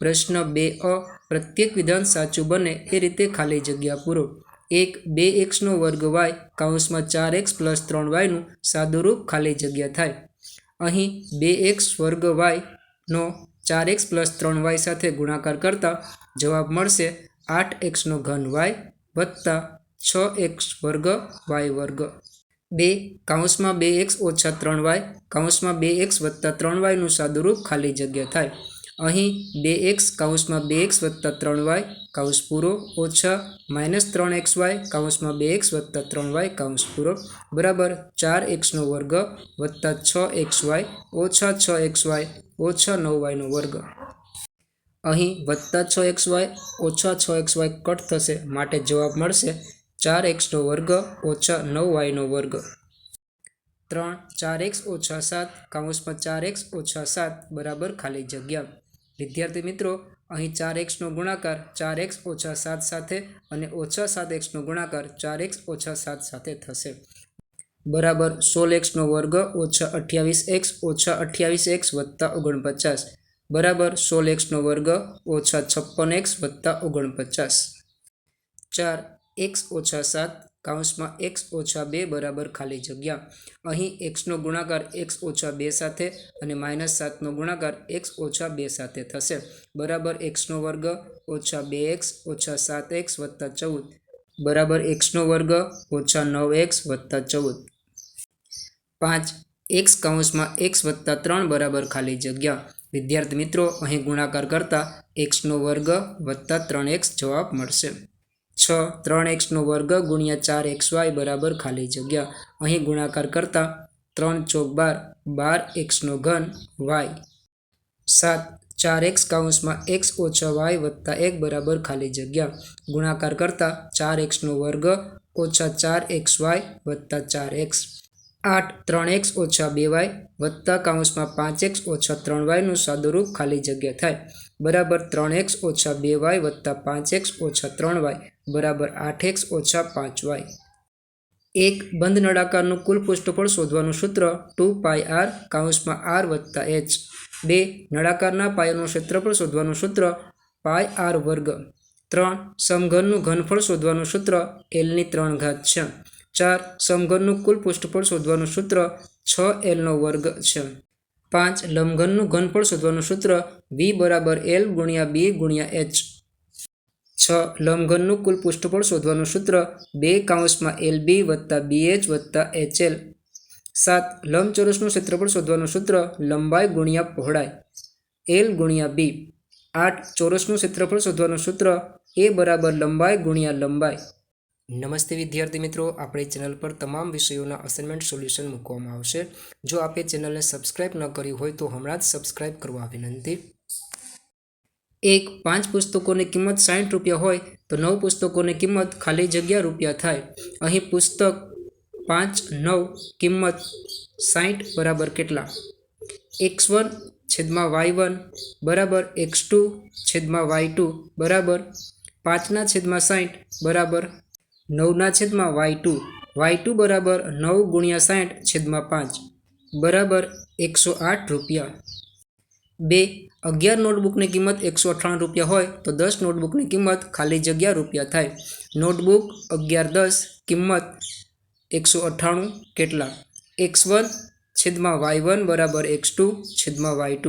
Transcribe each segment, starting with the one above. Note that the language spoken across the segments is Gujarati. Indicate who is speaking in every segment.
Speaker 1: प्रश्न 2 प्रत्येक विधान साचुं बने ए रीते खाली जग्या पूरो। 1 2x નો વર્ગ y કૌંસમાં 4x + 3y નું સાદુરૂપ ખાલી જગ્યા થાય। અહીં 2x વર્ગ y નો 4x + 3y સાથે ગુણાકાર કરતા જવાબ મળશે 8x નો ઘન y વત્તા 6x વર્ગ y વર્ગ। 2 કૌંસમાં 2x - 3y કૌંસમાં 2x + 3y નું સાદુરૂપ ખાલી જગ્યા થાય। અહીં 2x કૌંસમાં 2x + 3y કૌંસ પૂરો ઓછા -3xy કૌંસમાં 2x + 3y કૌંસ પૂરો બરાબર 4x નો વર્ગ વત્તા 6xy ઓછા 6xy ઓછા 9y નો વર્ગ। અહીં વત્તા 6xy ઓછા 6xy કટ થશે માટે જવાબ મળશે 4x નો વર્ગ ઓછા 9y નો વર્ગ। 3 4x - 7 કૌંસમાં 4x - 7 બરાબર ખાલી જગ્યા। વિદ્યાર્થી મિત્રો અહીં 4x નો ગુણાકાર 4x - 7 સાથે અને ઓછા 7x નો ગુણાકાર 4x - 7 સાથે થશે બરાબર 16x નો વર્ગ ઓછા 28x ઓછા 28x વત્તા 49 બરાબર 16x નો વર્ગ ઓછા 56x વત્તા 49। 4 x - 7 કૌંસમાં x - 2 બરાબર ખાલી જગ્યા। અહીં x નો ગુણાકાર x - 2 સાથે અને -7 નો ગુણાકાર x - 2 સાથે થશે બરાબર x નો વર્ગ ઓછા 2x ઓછા 7x વત્તા 14 બરાબર x નો વર્ગ ઓછા 9x વત્તા 14। 5 x કૌંસમાં x વત્તા 3 બરાબર ખાલી જગ્યા। વિદ્યાર્થી મિત્રો અહીં ગુણાકાર કરતા x નો વર્ગ વત્તા 3x જવાબ મળશે। 6 3x નો વર્ગ ગુણ્યા 4xy બરાબર ખાલી જગ્યા। અહીં ગુણાકાર કરતા 3 × 4 = 12x નો ઘન y। 7 4x કૌંસમાં x - y વત્તા 1 બરાબર ખાલી જગ્યા। ગુણાકાર કરતા 4x નો વર્ગ ઓછા 4xy વત્તા 4x। 8 3x - 2y વત્તા કૌંસમાં 5x - 3y નું સાદુરૂપ ખાલી જગ્યા થાય બરાબર 3x - 2y વત્તા 5x - 3y બરાબર 8x - 5y। 1 બંધ નળાકારનું કુલ પૃષ્ઠફળ શોધવાનું સૂત્ર 2πr કૌંસમાં r વત્તા h। 2 નળાકારના પાયાનું ક્ષેત્રફળ શોધવાનું સૂત્ર πr²। 3 સમઘનનું ઘનફળ શોધવાનું સૂત્ર l3 છે। 4 સમઘનનું કુલ પૃષ્ઠફળ શોધવાનું સૂત્ર 6l² છે। 5 લંબઘનનું ઘનફળ શોધવાનું સૂત્ર v = l × b × h। 6 લંબઘનનું કુલ પૃષ્ઠફળ શોધવાનું સૂત્ર 2 કૌંસમાં lb વત્તા bh વત્તા hl। 7 લંબચોરસનું ક્ષેત્રફળ શોધવાનું સૂત્ર લંબાઈ ગુણ્યા પહોળાઈ l × b। 8 ચોરસનું ક્ષેત્રફળ શોધવાનું સૂત્ર a = લંબાઈ ગુણ્યા લંબાઈ। નમસ્તે વિદ્યાર્થી મિત્રો, આપણી ચેનલ પર તમામ વિષયોના અસાઇનમેન્ટ સોલ્યુશન મૂકવામાં આવશે। જો આપે ચેનલને સબસ્ક્રાઇબ ન કરી હોય તો હમણાં જ સબસ્ક્રાઇબ કરવા વિનંતી। 1 5 પુસ્તકોની કિંમત 60 રૂપિયા હોય તો 9 પુસ્તકોની કિંમત ખાલી જગ્યા રૂપિયા થાય। અહીં પુસ્તક 5 9 કિંમત 60 બરાબર કેટલા? x1 / y1 બરાબર x2 / y2 બરાબર 5/60 બરાબર 9/y2 y2 બરાબર 9 × 60/5 બરાબર 108 રૂપિયા। 2 11 નોટબુકની કિંમત 198 રૂપિયા હોય તો 10 નોટબુકની કિંમત ખાલી જગ્યા રૂપિયા થાય। નોટબુક 11 10 કિંમત 198 કેટલા? x1 / y1 બરાબર x2 / y2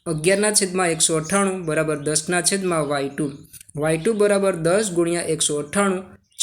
Speaker 1: 11/198 બરાબર 10/y2 y2 બરાબર 10 ×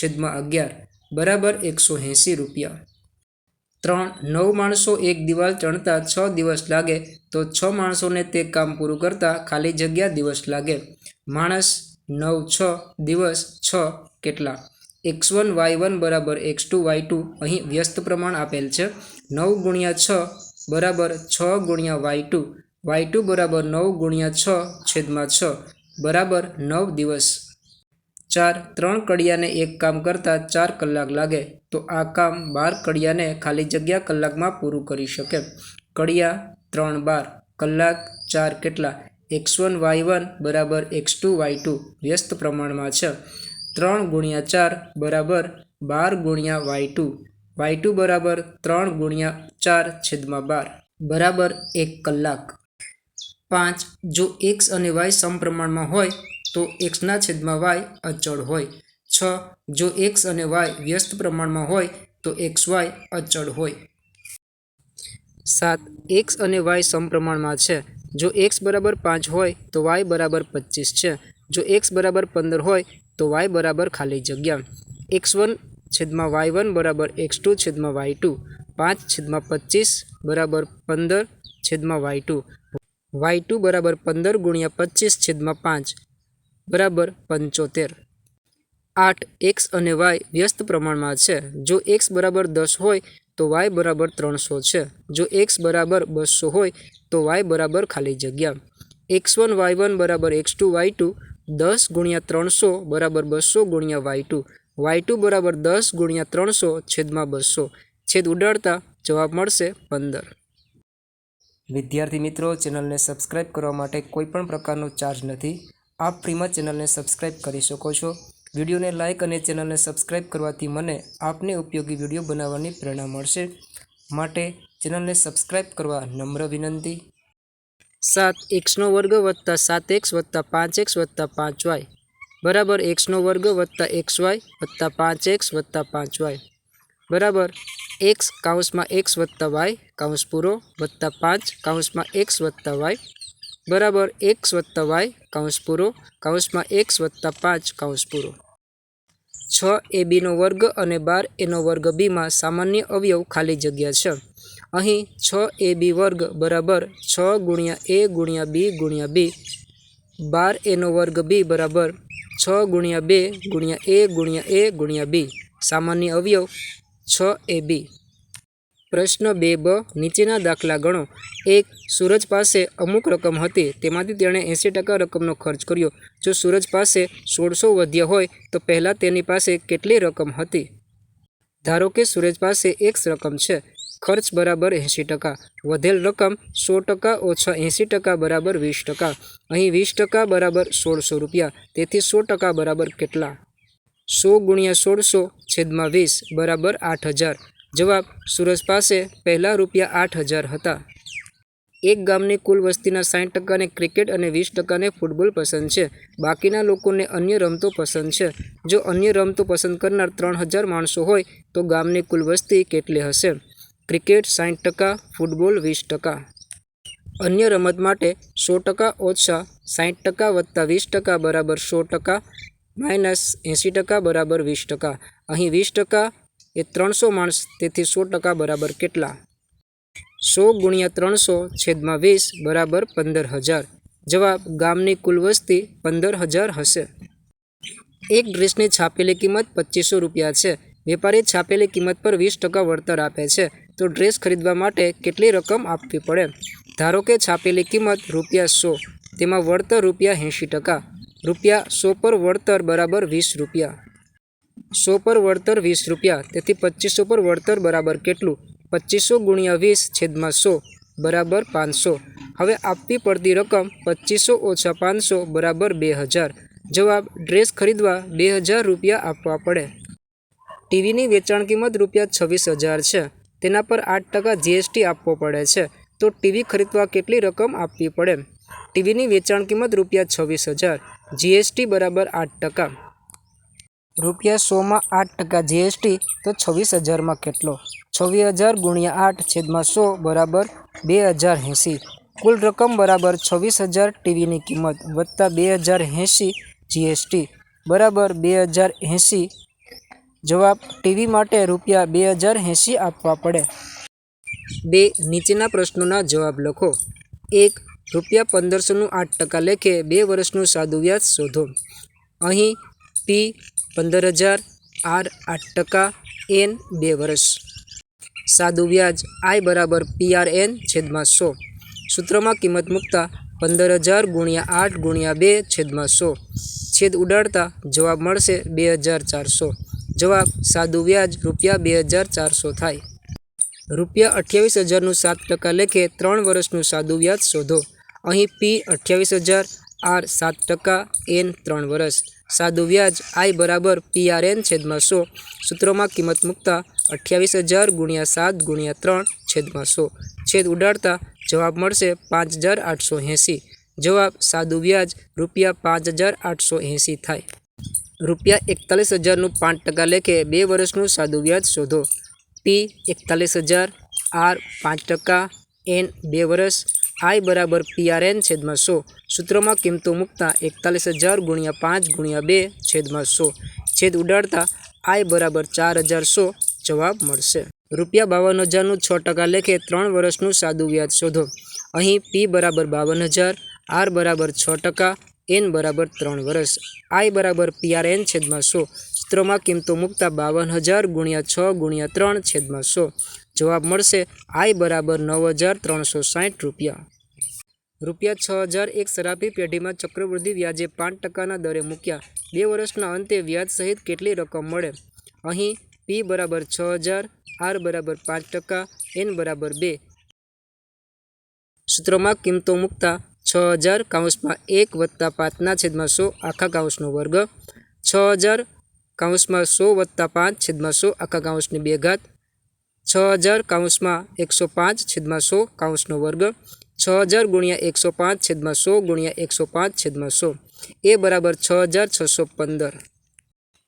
Speaker 1: 198/11 બરાબર 180 રૂપિયા। 3 9 માણસો એક દિવાલ ચણતા 6 દિવસ લાગે તો 6 માણસોને તે કામ પૂરું કરતા ખાલી જગ્યા દિવસ લાગે। માણસ 9 6 દિવસ 6 કેટલા? x1 y1 બરાબર x2 y2 અહીં વ્યસ્ત પ્રમાણ આપેલ છે 9 × 6 બરાબર 6 × y2 y2 બરાબર 9 × 6/6 બરાબર 9 દિવસ। 4 3 કડિયાને એક કામ કરતા 4 કલાક લાગે તો આ કામ 12 કડિયાને ખાલી જગ્યા કલાકમાં પૂરું કરી શકે। કડિયા 3 12 કલાક 4 કેટલા? x1 y1 બરાબર x2 y2 વ્યસ્ત પ્રમાણમાં છે 3 × 4 બરાબર 12 × y2 y2 બરાબર 3 × 4/12 બરાબર 1 કલાક। 5. જો x અને y સમપ્રમાણમાં હોય તો xના છેદમાં y અચળ હોય. 6. જો x અને y વ્યસ્ત પ્રમાણમાં હોય તો xy અચળ હોય. 7. x અને y સમપ્રમાણમાં છે. જો x બરાબર 5 હોય તો y બરાબર 25 છે. જો x બરાબર 15 હોય તો y બરાબર ખાલી જગ્યા x1 છેદમાં y1 બરાબર x2 છેદમાં y2. 5 છેદમાં 25 બરાબર 15 છેદમાં y2. y2 બરાબર 15 ગુણ્યા 25 છેદમાં 5 બરાબર 75. 8. x અને y વ્યસ્ત પ્રમાણમાં છે. જો x બરાબર 10 હોય તો y બરાબર 300 છે. જો x બરાબર 200 હોય તો y બરાબર ખાલી જગ્યા x1 y1 બરાબર x2 y2. 10 ગુણ્યા 300 બરાબર 200 ગુણ્યા y2. y2 બરાબર 10 ગુણ્યા 300 છેદમાં 200. છેદ ઉડાડતા જવાબ મળશે 15. વિદ્યાર્થી મિત્રો, ચેનલને સબસ્ક્રાઇબ કરવા માટે કોઈ પણ પ્રકારનો ચાર્જ નથી. આપ ફ્રીમાં ચેનલને સબસ્ક્રાઇબ કરી શકો છો. વિડીયોને લાઇક અને ચેનલને સબસ્ક્રાઇબ કરવાથી મને આપને ઉપયોગી વિડીયો બનાવવાની પ્રેરણા મળશે. માટે ચેનલને સબસ્ક્રાઇબ કરવા નમ્ર વિનંતી. 7. x નો વર્ગ વત્તા 7x વત્તા 5x વત્તા 5y બરાબર x નો વર્ગ વત્તા xy વત્તા 5x વત્તા 5y બરાબર x કૌંસમાં x વત્તા y કૌંસ પૂરો વત્તા 5 કૌંસમાં x વત્તા y બરાબર x વત્તા y કૌંસ પૂરો કૌંસમાં x વત્તા 5 કૌંસ પૂરો. 6ab નો વર્ગ અને 12a નો વર્ગ બીમાં સામાન્ય અવયવ ખાલી જગ્યા છે. અહીં 6ab વર્ગ બરાબર 6 ગુણ્યા a ગુણ્યા b ગુણ્યા b. 12a નો વર્ગ b બરાબર 6 ગુણ્યા 2 ગુણ્યા a ગુણ્યા a ગુણ્યા b. સામાન્ય અવયવ 6ab. પ્રશ્ન 2બ. નીચેના દાખલા ગણો. 1. સૂરજ પાસે અમુક રકમ હતી, તેમાંથી તેણે 80% રકમનો ખર્ચ કર્યો. જો સૂરજ પાસે 1600 વધ્યા હોય તો પહેલાં તેની પાસે કેટલી રકમ હતી? ધારો કે સૂરજ પાસે x રકમ છે. ખર્ચ બરાબર 80%. વધેલ રકમ 100% ઓછા 80% બરાબર 20%. અહીં 20% બરાબર 1600 રૂપિયા. તેથી 100% બરાબર કેટલા? 100 ગુણ્યા 1600 છેદમાં 20 બરાબર 8000. જવાબ: સૂરજ પાસે પહેલા રૂપિયા 8000 હતા. એક ગામની કુલ વસ્તીના 60%ને ક્રિકેટ અને 20%ને ફૂટબોલ પસંદ છે. બાકીના લોકોને અન્ય રમતો પસંદ છે. જો અન્ય રમતો પસંદ કરનાર 3000 માણસો હોય તો ગામની કુલ વસ્તી કેટલી હશે? Cricket 60%, football 20%. અન્ય રમત માટે 100% ઓછા 60% વત્તા 20% બરાબર 100% માઇનસ 80% બરાબર 20%. અહીં 20% એ 300 માણસ, તેથી 100% બરાબર કેટલા? 100 ગુણ્યા 300 છેદમાં 20 બરાબર 15000. જવાબ: ગામની કુલ વસ્તી 15000 હશે. એક ડ્રેસની છાપેલી કિંમત 2500 રૂપિયા છે. વેપારી છાપેલી કિંમત પર 20% વળતર આપે છે. તો ડ્રેસ ખરીદવા માટે કેટલી રકમ આપવી પડે? ધારો કે છાપેલી કિંમત ₹100, તેમાં વળતર ₹80. ₹100 પર વળતર બરાબર 20 રૂપિયા. 100 પર વળતર 20 રૂપિયા, તેથી 2500 પર વળતર બરાબર કેટલું? 2500 ગુણ્યા 20 છેદમાં 100 બરાબર 500. હવે આપવી પડતી રકમ 2500 ઓછા 500 બરાબર 2000. જવાબ: ડ્રેસ ખરીદવા 2000 રૂપિયા આપવા પડે. ટીવીની વેચાણ કિંમત ₹26000 છે. તેના પર 8% GST આપવો પડે છે. તો ટીવી ખરીદવા કેટલી રકમ આપવી પડે? ટીવીની વેચાણ કિંમત ₹26000, GST બરાબર 8%. ₹100માં 8% GST, તો 26000માં કેટલો? 26000 ગુણ્યા 8 છેદમાં 100 બરાબર 2080. કુલ રકમ બરાબર 26000 ટીવીની કિંમત વત્તા 2080 GST બરાબર 2080. જવાબ: ટીવી માટે ₹2080 આપવા પડે. 2. નીચેના પ્રશ્નોના જવાબ લખો. 1. ₹1500નું 8% લેખે 2 વર્ષનું સાદું વ્યાજ શોધો. અહીં P 15000, R 8%, N 2 વર્ષ. સાદું વ્યાજ I બરાબર PRN છેદમાં 100. સૂત્રમાં કિંમત મૂકતા 15000 ગુણ્યા 8 ગુણ્યા 2 છેદમાં 100. છેદ ઉડાડતા જવાબ મળશે 2400. જવાબ: સાદું વ્યાજ ₹2400 થાય. ₹28000નું 7% લેખે 3 વર્ષનું સાદું વ્યાજ શોધો. અહીં P 28000, R 7%, N 3 વર્ષ. સાદું વ્યાજ I બરાબર PRN છેદમાં 100. સૂત્રમાં કિંમત મૂકતા 28,000 × 7 × 3 છેદમાં 100 છેદ ઉડાડતા જવાબ મળશે 5,880. જવાબ સાદું વ્યાજ ₹5,880 થાય. ₹41,000નું 5% લેખે 2 વર્ષનું સાદું વ્યાજ શોધો. P 41,000, R 5%, N 2 વર્ષ, I બરાબર PRN છેદમાં 100. સૂત્રમાં કિંમતો મૂકતા 41,000 × 5 × 2 છેદમાં 100 છેદ ઉડાડતા I બરાબર 4,100 જવાબ મળશે. ₹52,000નું 6% લેખે 3 વર્ષનું સાદું વ્યાજ શોધો. અહીં P બરાબર 52,000, R બરાબર 6%, N બરાબર 3 વર્ષ, I બરાબર PRN છેદમાં 100. સૂત્રમાં કિંમતો મૂકતા 52,000 × 6 × 3 છેદમાં 100 જવાબ મળશે. I બરાબર ₹9,360. ₹6,000 એક સરાફી પેઢીમાં ચક્રવૃદ્ધિ વ્યાજે 5%ના દરે મૂક્યા. 2 વર્ષના અંતે વ્યાજ સહિત કેટલી રકમ મળે? અહીં P બરાબર 6,000, R બરાબર 5%, N બરાબર 2. સૂત્રમાં કિંમતો મૂકતા 6,000 (1 + 5/100 6,000 (100 + 5/100 6,000 (105/100 6,000 × 105/100 એ બરાબર 6,615.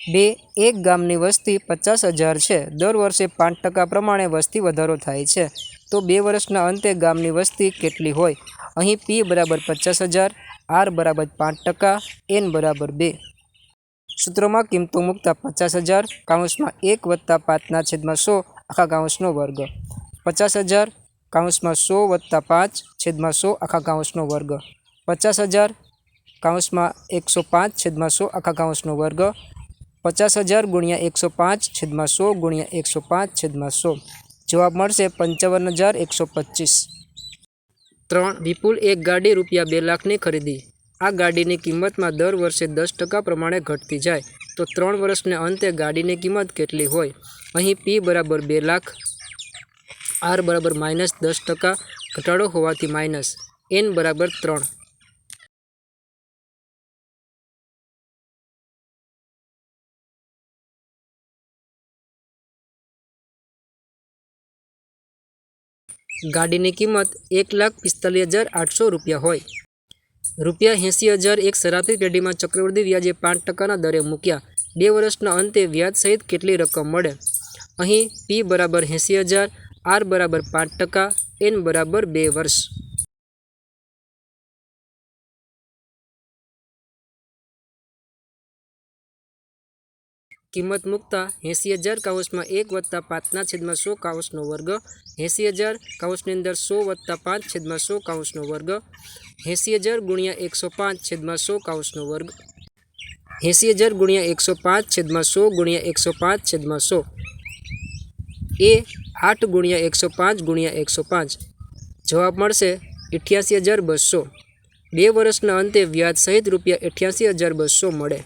Speaker 1: 2. એક ગામની વસ્તી 50,000 છે. દર વર્ષે 5% પ્રમાણે વસ્તી વધારો થાય છે. તો 2 વર્ષના અંતે ગામની વસ્તી કેટલી હોય? અહીં P બરાબર 50,000, R બરાબર 5%, N બરાબર 2. સૂત્રમાં કિંમતો મૂકતા 50,000 (1 + 5/100 50,000 (100 + 5/100 50,000 (105/100 50,000 × 105/100 જવાબ મળશે 55,125. 3. વિપુલ એક ગાડી ₹2,00,000ની ખરીદી. આ ગાડીની કિંમતમાં દર વર્ષે 10% પ્રમાણે ઘટતી જાય. તો 3 વર્ષને અંતે ગાડીની કિંમત કેટલી હોય? અહીં P બરાબર 2,00,000, R બરાબર -10% ઘટાડો હોવાથી માઇનસ, N બરાબર 3. ગાડીની કિંમત ₹1,45,800 હોય. ₹80,000 એક સરાફી પેઢીમાં ચક્રવૃદ્ધિ વ્યાજે 5%ના દરે મૂક્યા. 2 વર્ષના અંતે વ્યાજ સહિત કેટલી રકમ મળે? અહીં P બરાબર 80,000, R બરાબર 5%, N બરાબર 2 વર્ષ. કિંમત મૂકતા 80,000 (1 + 5/100 80,000 (100 + 5/100 80,000 × 105/100 80,000 × 105/100 એ 8 × 105 × 105 જવાબ મળશે 88,200. 2 વર્ષના અંતે વ્યાજ સહિત ₹88,200 મળે.